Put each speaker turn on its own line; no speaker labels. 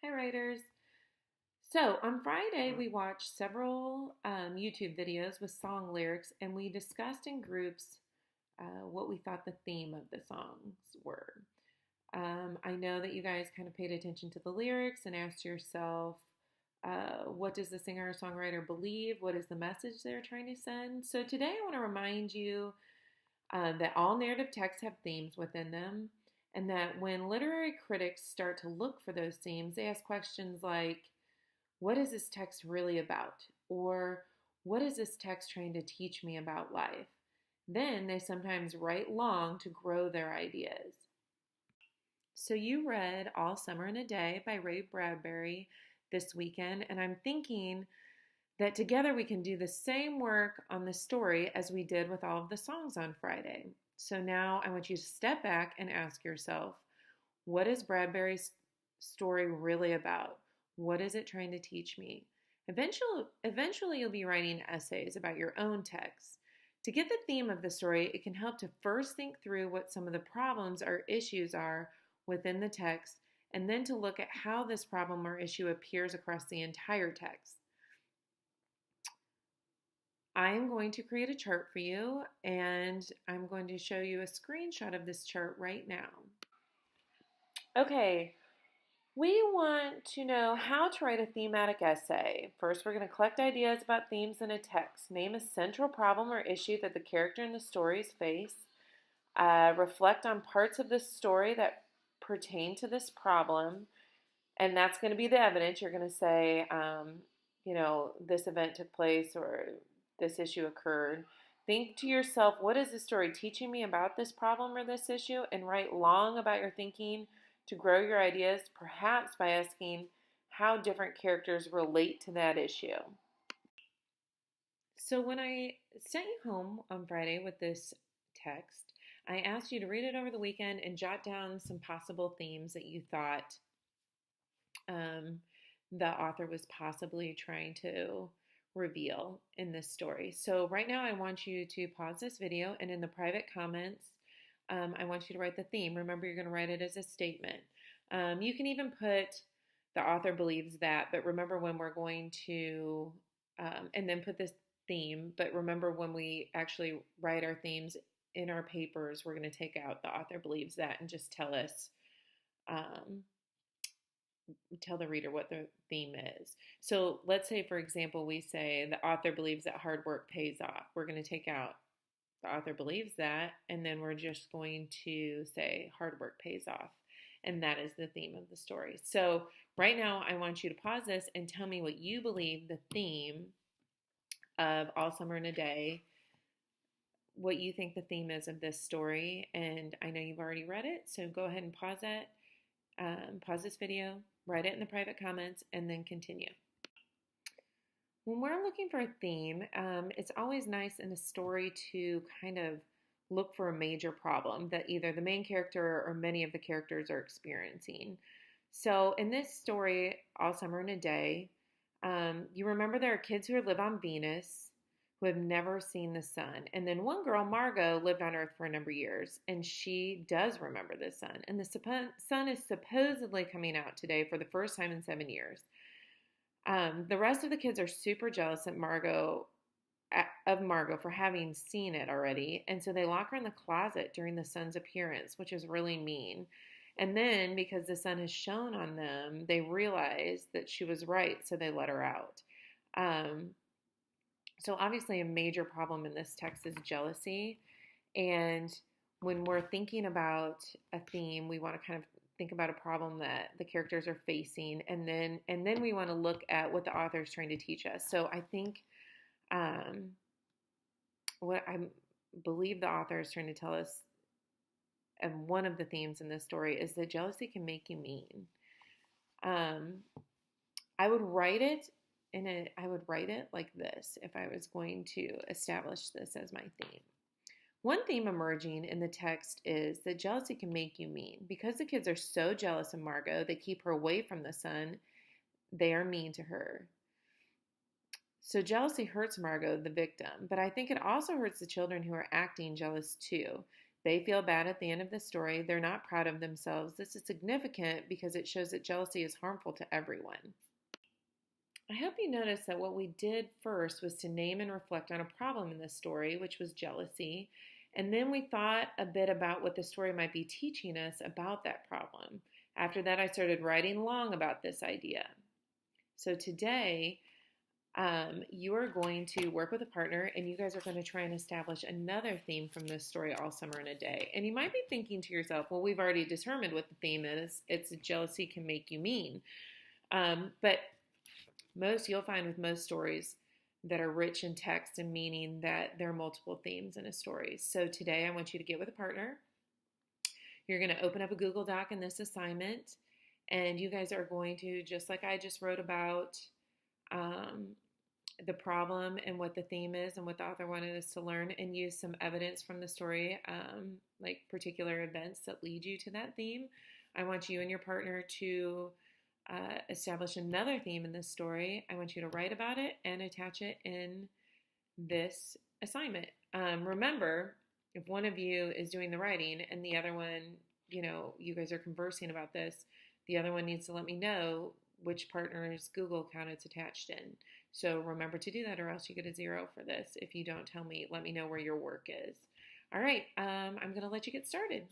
Hi, writers. So on Friday, we watched several YouTube videos with song lyrics, and we discussed in groups what we thought the theme of the songs were. I know that you guys kind of paid attention to the lyrics and asked yourself, what does the singer or songwriter believe? What is the message they're trying to send? So today, I want to remind you that all narrative texts have themes within them, and that when literary critics start to look for those themes, they ask questions like, what is this text really about? Or what is this text trying to teach me about life? Then they sometimes write long to grow their ideas. So you read All Summer in a Day by Ray Bradbury this weekend, and I'm thinking that together we can do the same work on the story as we did with all of the songs on Friday. So now I want you to step back and ask yourself, what is Bradbury's story really about? What is it trying to teach me? Eventually you'll be writing essays about your own text. To get the theme of the story, it can help to first think through what some of the problems or issues are within the text, and then to look at how this problem or issue appears across the entire text. I'm going to create a chart for you, and I'm going to show you a screenshot of this chart right now. Okay, we want to know how to write a thematic essay. First, we're going to collect ideas about themes in a text. Name a central problem or issue that the character in the stories face. Reflect on parts of the story that pertain to this problem, and that's going to be the evidence. You're going to say, this event took place or this issue occurred. Think to yourself, what is the story teaching me about this problem or this issue? And write long about your thinking to grow your ideas, perhaps by asking how different characters relate to that issue. So when I sent you home on Friday with this text, I asked you to read it over the weekend and jot down some possible themes that you thought the author was possibly trying to reveal in this story. So right now I want you to pause this video, and in the private comments, I want you to write the theme. Remember, you're going to write it as a statement. You can even put the author believes that, but remember when we're going to, and then put this theme, but remember when we actually write our themes in our papers, we're going to take out the author believes that and just tell us, tell the reader what the theme is. So let's say, for example, we say the author believes that hard work pays off. We're going to take out the author believes that, and then we're just going to say hard work pays off. And that is the theme of the story. So right now, I want you to pause this and tell me what you believe the theme of All Summer in a Day, what you think the theme is of this story. And I know you've already read it, so go ahead and pause it. Pause this video, write it in the private comments, and then continue. When we're looking for a theme, it's always nice in a story to kind of look for a major problem that either the main character or many of the characters are experiencing. So in this story, All Summer in a Day, you remember there are kids who live on Venus who have never seen the sun. And then one girl, Margot, lived on Earth for a number of years, and she does remember the sun. And the sun is supposedly coming out today for the first time in 7 years. The rest of the kids are super jealous of Margot for having seen it already, and so they lock her in the closet during the sun's appearance, which is really mean. And then, because the sun has shone on them, they realize that she was right, so they let her out. So obviously a major problem in this text is jealousy. And when we're thinking about a theme, we want to kind of think about a problem that the characters are facing, and then we want to look at what the author is trying to teach us. So I think what I believe the author is trying to tell us, and one of the themes in this story, is that jealousy can make you mean. I would write it like this if I was going to establish this as my theme. One theme emerging in the text is that jealousy can make you mean. Because the kids are so jealous of Margot, they keep her away from the sun. They are mean to her. So jealousy hurts Margot, the victim, but I think it also hurts the children who are acting jealous too. They feel bad at the end of the story. They're not proud of themselves. This is significant because it shows that jealousy is harmful to everyone. I hope you noticed that what we did first was to name and reflect on a problem in the story, which was jealousy. And then we thought a bit about what the story might be teaching us about that problem. After that, I started writing long about this idea. So today, you are going to work with a partner and you guys are going to try and establish another theme from this story all summer in a day. And you might be thinking to yourself, well, we've already determined what the theme is. It's jealousy can make you mean. But you'll find with most stories that are rich in text and meaning that there are multiple themes in a story. So today I want you to get with a partner. You're going to open up a Google Doc in this assignment, and you guys are going to, just like I just wrote about the problem and what the theme is and what the author wanted us to learn, and use some evidence from the story, like particular events that lead you to that theme. I want you and your partner to establish another theme in this story. I want you to write about it and attach it in this assignment. Remember, if one of you is doing the writing and the other one, you guys are conversing about this, the other one needs to let me know which partner's Google account it's attached in. So remember to do that, or else you get a 0 for this. If you don't tell me, let me know where your work is. All right, I'm going to let you get started.